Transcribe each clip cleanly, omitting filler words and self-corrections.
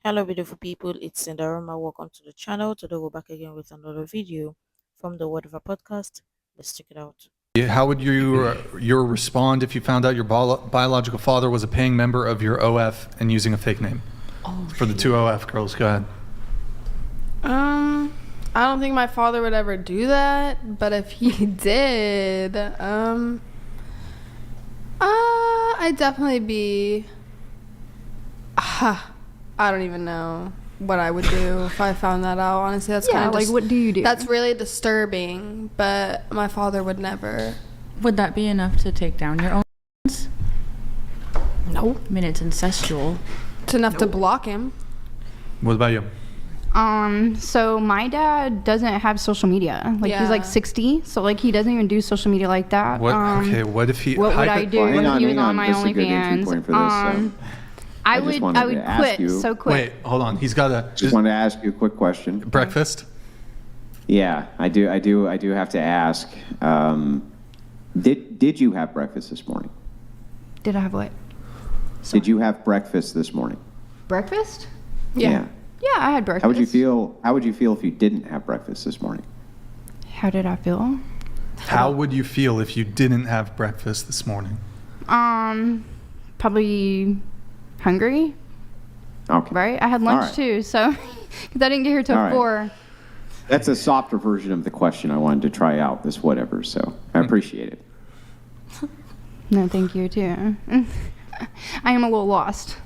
Hello beautiful people, it's Sinderfam. Welcome to the channel. Today we're back again with another video from the Word of a Podcast. Let's check it out. How would you respond if you found out your biological father was a paying member of your OF and using a fake name? For the two OF girls, go ahead. I don't think my father would ever do that, but if he did, I'd definitely be. I don't even know what I would do if I found that out. Honestly, that's kind of like what do you do? That's really disturbing, but my father would never. Would that be enough to take down your own? No. I mean, it's incestual. It's enough to block him. What about you? So my dad doesn't have social media. Like he's like 60, so like he doesn't even do social media like that. What? Okay, what if he? What would I do if he was on my This is a good entry point for this, OnlyFans? I would quit so quick. Wait, hold on. He's got a. Just wanted to ask you a quick question. Breakfast. Yeah, I do have to ask. Did you have breakfast this morning? Did I have what? Did you have breakfast this morning? Breakfast? Yeah. Yeah, I had breakfast. How would you feel? How would you feel if you didn't have breakfast this morning? How did I feel? How would you feel if you didn't have breakfast this morning? Probably hungry. Okay. Right? I had lunch too, so because I didn't get here till 4. That's a softer version of the question I wanted to try out. This whatever. So I appreciate it. No, thank you too. I am a little lost.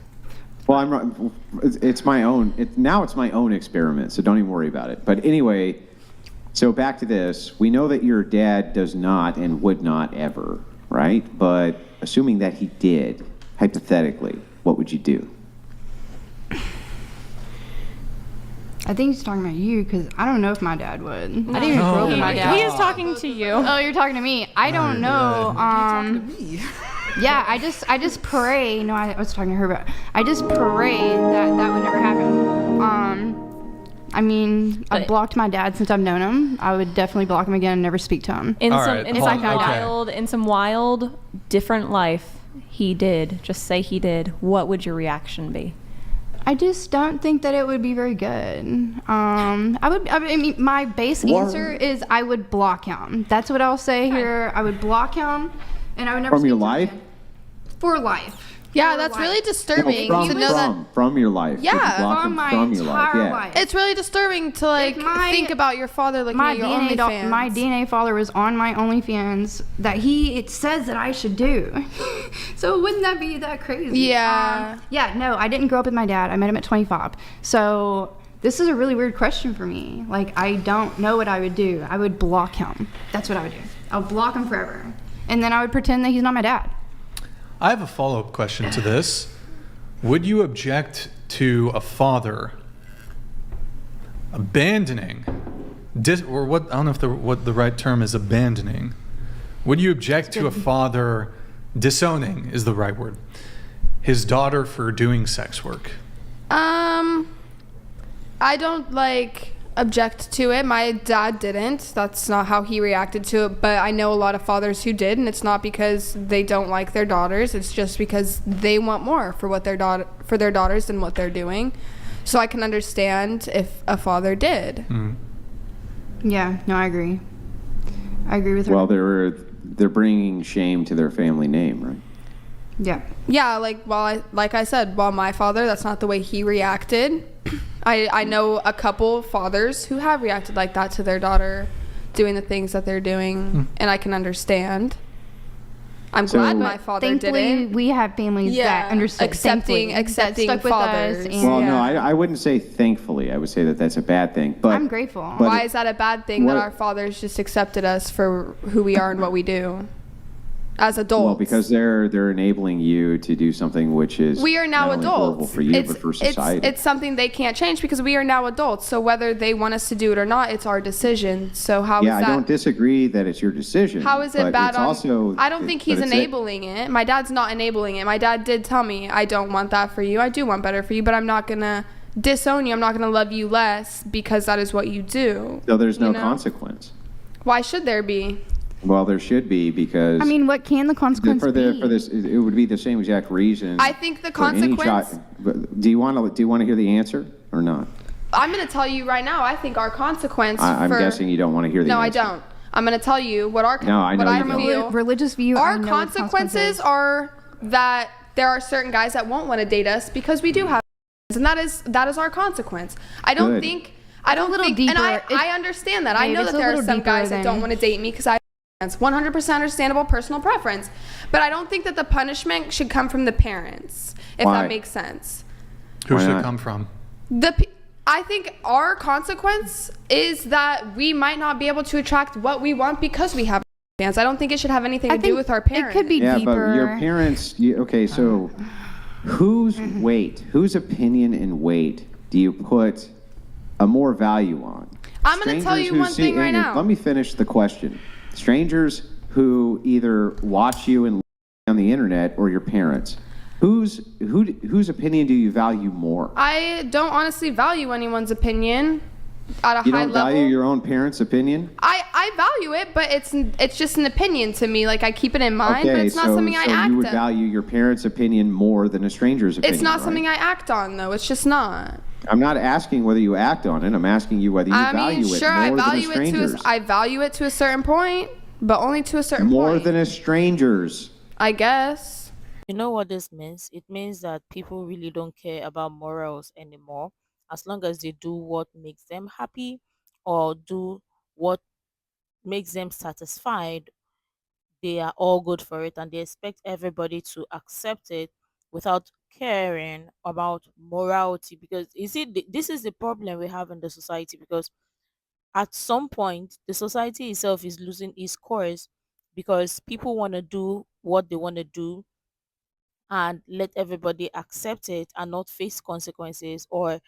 Well, it's my own. Now it's my own experiment, so don't even worry about it. But anyway, so back to this. We know that your dad does not and would not ever, right? But assuming that he did, hypothetically, what would you do? I think he's talking about you because I don't know if my dad would. I didn't even grow up with my dad. He is talking to you. Oh, you're talking to me. I don't know. Yeah, I just pray. No, I was talking to her, but I just pray that that would never happen. I mean, I've blocked my dad since I've known him. I would definitely block him again and never speak to him. In All some wild, different life, he did. Just say he did. What would your reaction be? I just don't think that it would be very good. I mean, my base answer is I would block him. That's what I'll say here. I would block him, and I would never. From your speak to him life? again. For life. Yeah, that's really disturbing to know that. From your life. Yeah, Would you block from him my from your life? entire Yeah. life. It's really disturbing to like think about your father looking at your OnlyFans. My DNA father was on my OnlyFans that it says that I should do. So wouldn't that be that crazy? Yeah. No, I didn't grow up with my dad. I met him at 25. So this is a really weird question for me. Like, I don't know what I would do. I would block him. That's what I would do. I would block him forever. And then I would pretend that he's not my dad. I have a follow-up question to this. Would you object to a father abandoning, or what? I don't know if what the right term is, abandoning. Would you object to a father disowning is the right word, his daughter for doing sex work? I don't object to it. My dad didn't. That's not how he reacted to it, but I know a lot of fathers who did, and it's not because they don't like their daughters. It's just because they want more for their daughters than what they're doing. So I can understand if a father did. Yeah, no, I agree. I agree with her. Well, they're bringing shame to their family name, right? Yeah. Yeah, like I said, while my father, that's not the way he reacted. I know a couple fathers who have reacted like that to their daughter doing the things that they're doing, and I can understand. I'm glad my father Thankfully, didn't. we have families that understood. accepting that stuck with fathers. us, and Well, no, I wouldn't say thankfully. I would say that that's a bad thing. But I'm grateful. but Why is that a bad thing that our fathers just accepted us for who we are and what we do as adults? Well, because they're enabling you to do something which is we are now not only horrible adults. for you, but for society. It's something they can't change because we are now adults. So whether they want us to do it or not, it's our decision. So how is that? I don't disagree that it's your decision. How is it but bad it's on? also, I don't think he's enabling it. My dad's not enabling it. My dad did tell me, I don't want that for you. I do want better for you, but I'm not gonna disown you. I'm not gonna love you less because that is what you do. So there's no consequence. Why should there be? Well, there should be, because I mean, what can the consequence for be? this, it would be the same exact reason. I think the for any consequence. Do you want to hear the answer or not? I'm going to tell you right now. I think our consequence. I'm guessing you don't want to hear the No, answer. I don't. I'm going to tell you what our. No, I know what you I don't. feel. Religious view. Our I know what the consequences are that there are certain guys that won't want to date us because we do have, and that is our consequence. I don't Good. think. I don't little think, deeper. and I understand that. I Babe, know it's that a there are little some deeper guys that than- don't want to date me because I. It's 100% understandable personal preference, but I don't think that the punishment should come from the parents, if Why? that makes sense. Who Why should it not? come from? I think our consequence is that we might not be able to attract what we want because we have fans. I don't think it should have anything to do with our parents. It could be Yeah, deeper. but your parents. Okay, so whose opinion and weight do you put a more value on? I'm going to tell you Strangers who one thing right now. Let me finish the question. Strangers who either watch you and on the internet, or your parents. Whose opinion do you value more? I don't honestly value anyone's opinion at a You high don't level. value your own parents' opinion? I value it, but it's just an opinion to me. Like, I keep it in mind, but Okay, it's not so, something I so act you would on. value your parents' opinion more than a stranger's opinion. It's not right? something I act on, though. It's just not. I'm not asking whether you act on it. I'm asking you whether you I value mean, it sure, more I than value a it to stranger's. I value it to a certain point, but only to a certain More point. than a stranger's. I guess. You know what this means? It means that people really don't care about morals anymore. As long as they do what makes them happy or do what makes them satisfied, they are all good for it and they expect everybody to accept it without caring about morality. Because you see, this is the problem we have in the society, because at some point the society itself is losing its course because people want to do what they want to do and let everybody accept it and not face consequences, or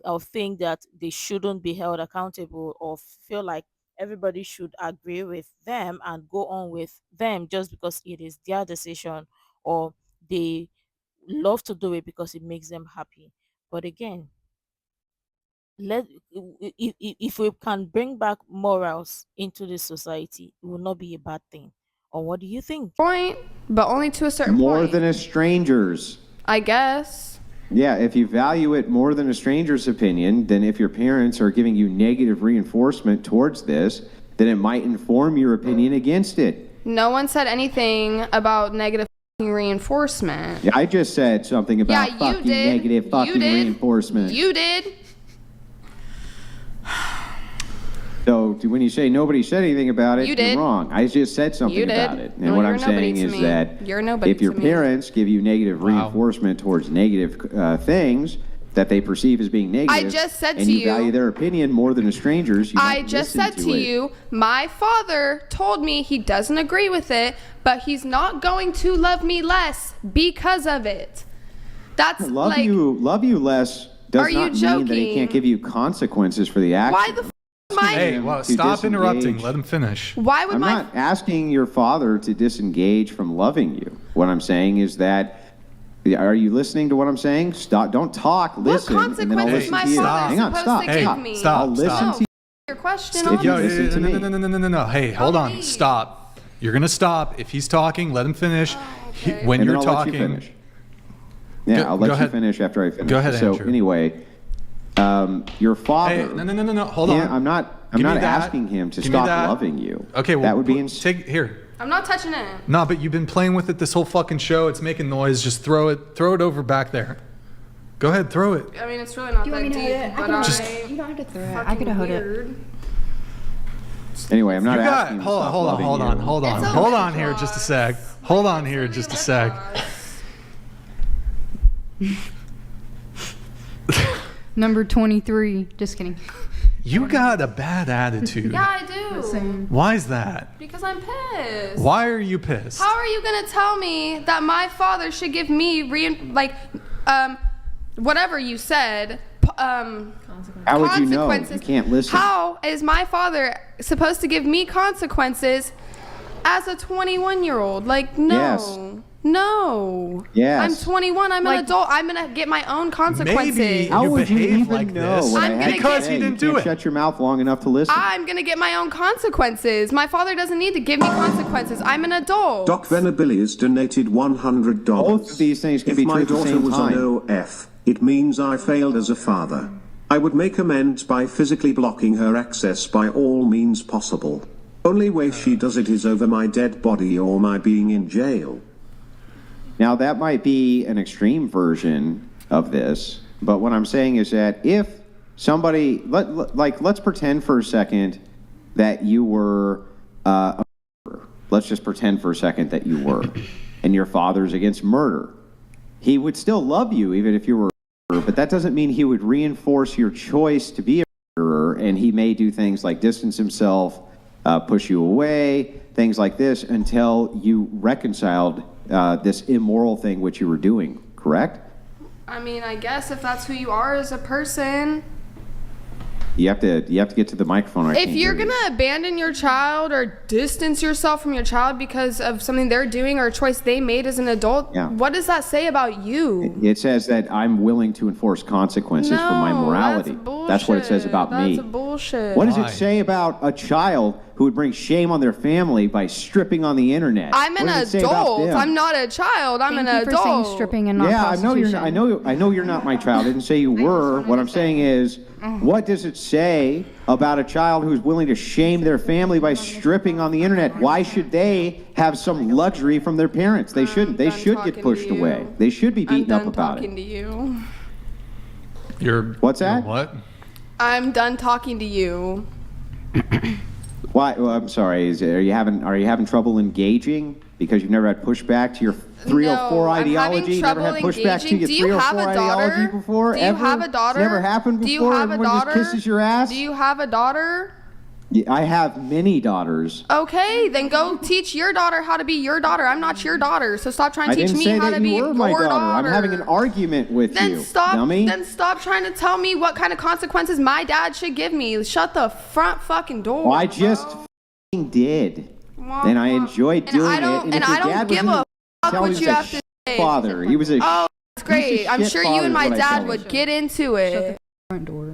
or think that they shouldn't be held accountable, or feel like everybody should agree with them and go on with them just because it is their decision, or they love to do it because it makes them happy. But again, let if we can bring back morals into the society, it will not be a bad thing. Or what do you think? Point, but only to a certain More point. than a stranger's. I guess. Yeah, if you value it more than a stranger's opinion, then if your parents are giving you negative reinforcement towards this, then it might inform your opinion against it. No one said anything about negative reinforcement. Yeah, I just said something about Yeah, you fucking did. negative You fucking did. reinforcement. You did. So when you say nobody said anything about it, You did. you're wrong. I just said something You did. about it. And No, what you're I'm nobody saying to is me. that You're nobody if your to me. parents give you negative reinforcement towards negative things that they perceive as being negative, just said and to you you- value their opinion more than a stranger's, you I might just listen said to it. you, my father told me he doesn't agree with it, but he's not going to love me less because of it. That's Love like, you less does Are you not mean that he joking? can't give you consequences for the action. why the f- am I? Hey, well, to stop interrupting. disengage. Let him finish. Why would I'm my not asking your father to disengage from loving you. What I'm saying is that, are you listening to what I'm saying? Stop. Don't talk. what Listen, and then I'll consequences listen my to you. father Hang on. supposed Stop. to Hey, give me? stop. I'll listen Stop. to you. Your question Stop. on Yo, Listen to me. no. Hey, hold on. Please. Stop. You're gonna stop. If he's talking, let him finish. okay. When And you're then I'll let you talking, finish. Yeah, Go- I'll go let you ahead. finish after I finish. Go ahead, So Andrew. anyway, your father. hey, no. Hold Yeah, on. I'm not Give me that. asking him to Give me stop that. loving you. Okay, well, that would be take here. I'm not touching it. No, but you've been playing with it this whole fucking show. It's making noise. Just throw it over back there. Go ahead, throw it. I mean, it's really not that deep, but You don't have to throw it. I fucking could have heard it. weird. Anyway, I'm not You got. asking. Hold on, hold on. It's Hold okay, on here, just a sec. Josh. Hold on here, just a sec. Number 23. Just kidding. You got a bad attitude. Yeah, I do. Why is that? Because I'm pissed. Why are you pissed? How are you gonna tell me that my father should give me whatever you said? How would you know? Consequences. You can't listen. How is my father supposed to give me consequences as a 21-year-old? Like, no. Yes. No. Yes. I'm 21. I'm an adult. I'm gonna get my own consequences. Maybe How you would you behave even like know this what I I'm had gonna to because say? he didn't You do can't it. Shut your mouth long enough to listen. I'm gonna get my own consequences. My father doesn't need to give me consequences. I'm an adult. Doc Venabilis donated $100. Both of these things can If be my true at the daughter same was time. an OF, it means I failed as a father. I would make amends by physically blocking her access by all means possible. Only way she does it is over my dead body or my being in jail. Now, that might be an extreme version of this, but what I'm saying is that if somebody, let's pretend for a second that you were a murderer. Let's just pretend for a second that you were, and your father's against murder. He would still love you even if you were a murderer, but that doesn't mean he would reinforce your choice to be a murderer, and he may do things like distance himself, push you away, things like this, until you reconciled this immoral thing which you were doing, correct? I mean, I guess if that's who you are as a person. You have to get to the microphone. If you're gonna abandon your child or distance yourself from your child because of something they're doing or a choice they made as an adult, Yeah. what does that say about you? It says that I'm willing to enforce consequences for my morality. That's what it says about me. That's bullshit. What does Why? it say about a child who would bring shame on their family by stripping on the internet? I'm an What does it say about adult. them? I'm not a child. I'm Thank an you for saying adult. stripping and not Yeah, I know you're. prostitution. I know you're not my child. I didn't say you were. What I'm saying is, what does it say about a child who's willing to shame their family by stripping on the internet? Why should they have some luxury from their parents? They shouldn't. They done should talking get to pushed you. away. They should be I'm beaten up done about talking it. to you. What's that? What? I'm done talking to you. Why? Well, I'm sorry. Are you having trouble engaging because you've never had pushback to your 304 No, I'm having ideology? Never trouble had pushback to engaging. your Do you have 304 a daughter? ideology before? Do you ever? have a daughter? It's never happened before. Do you have a Everyone daughter? just kisses your ass. Do you have a daughter? Yeah, I have many daughters. Okay, then go teach your daughter how to be your daughter. I'm not your daughter, so stop trying I to teach didn't me say how that to be you were my your daughter. I'm having an argument with Then you, stop. dummy. Then stop trying to tell me what kind of consequences my dad should give me. Shut the front fucking door. Well, I just bro. f***ing did, Wah, and I wah. enjoyed And doing I it. don't- if and your I don't dad was give in a the fuck tell what he was you a have to say. father. He was a Oh, it's great. piece of I'm shit sure you father and is my what I dad tell you. would get into it. Front door.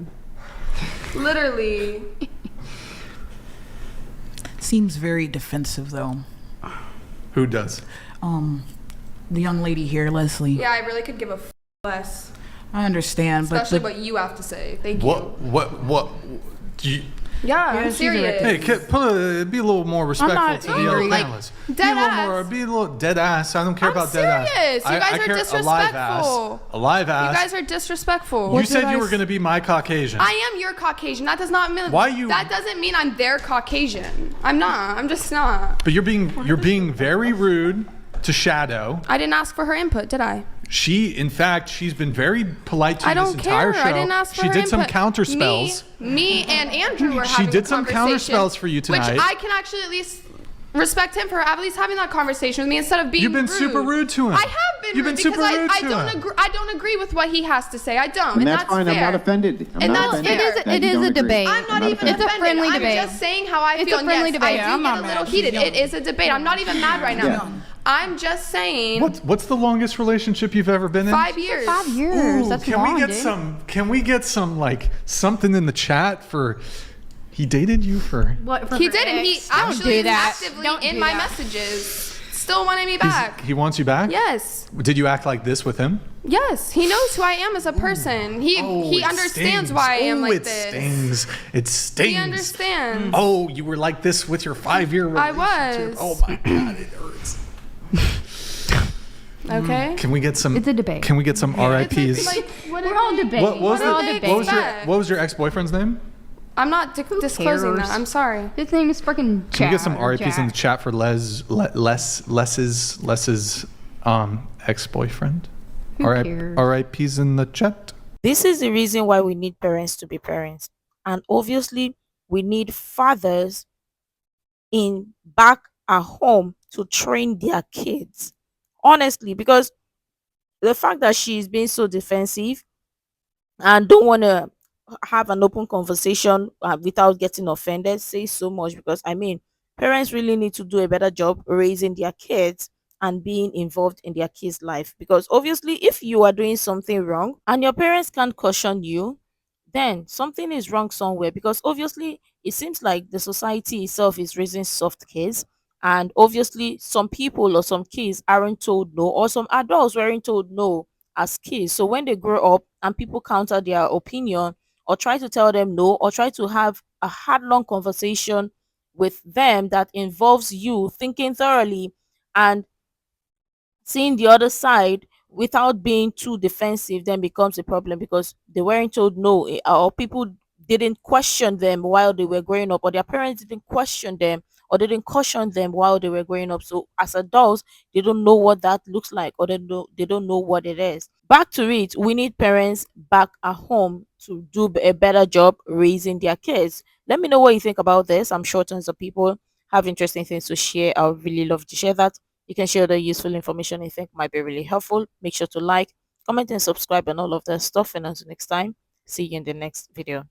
Literally. Seems very defensive, though. Who does? The young lady here, Leslie. Yeah, I really could give a less. I understand, but Especially what you have to say. Thank you. What? Do you, Yeah, I'm she's a serious. hey, be a little more respectful not to the other angry. Like, panelists. dead ass. Be a little dead ass. I don't care I'm about dead ass. serious. You I guys are care disrespectful. A live You ass. guys are disrespectful. You said you were going to be my Caucasian. I am your Caucasian. That does not mean that doesn't mean I'm their Caucasian. I'm not. I'm just not. But you're being very rude to Shadow. I didn't ask for her input, did I? In fact, she's been very polite to I you this don't entire care. show. I didn't ask for She her did some input. counter spells. Me and Andrew were She having did a some conversation, counterspells for you tonight. Which I can actually at least respect him for at least having that conversation with me instead of being You've been rude. super rude to him. I have been You've rude been super because rude I to don't him. agree. I don't agree with what he has to say. I don't, And that's fine. fair. I'm not offended. I'm And not that's offended fair. that It you is don't a agree. debate. I'm not even It's a offended. friendly I'm debate. just saying how I It's feel. a friendly And yes, debate. I do I'm not get a little mad. She's heated. young. It is a debate. I'm not even mad right now. Yeah. I'm just saying. What's the longest relationship you've ever been in? 5 years. 5 years. Ooh, That's can long, we get dude. some? Can we get some like something in the chat for? He dated you for? He did, and he actually do is that. actively Don't in do my that. messages. Still wanting me back. He wants you back? Yes. Did you act like this with him? Yes. He knows who I am as a person. He It understands stings. why I am like it this. stings. It stings. He understands. Oh, you were like this with your 5-year I relationship. was. Oh my god, it hurts. Okay. Can we get some? It's a debate. Can we get some RIPS? Like, what We're all debating. what was What the, do they what was your expect? what was your ex-boyfriend's name? I'm not disclosing that. cares? I'm sorry. His name is freaking Chad. Can we get some or RIPS in the Jack. chat for Les's ex-boyfriend? Who cares? RIPs in the chat. This is the reason why we need parents to be parents. And obviously, we need fathers in back at home to train their kids. Honestly, because the fact that she's being so defensive and don't want to have an open conversation without getting offended says so much. Because I mean, parents really need to do a better job raising their kids and being involved in their kids' life. Because obviously, if you are doing something wrong and your parents can't caution you, then something is wrong somewhere. Because obviously, it seems like the society itself is raising soft kids, and obviously, some people or some kids aren't told no, or some adults weren't told no as kids. So when they grow up and people counter their opinion or try to tell them no, or try to have a hard long conversation with them that involves you thinking thoroughly and seeing the other side without being too defensive, then becomes a problem, because they weren't told no, or people didn't question them while they were growing up, or their parents didn't question them or they didn't caution them while they were growing up. So as adults, they don't know what that looks like, or they don't know what it is. Back to it, we need parents back at home to do a better job raising their kids. Let me know what you think about this. I'm sure tons of people have interesting things to share. I would really love to share that. You can share the useful information you think might be really helpful. Make sure to like, comment, and subscribe and all of that stuff. And until next time, see you in the next video.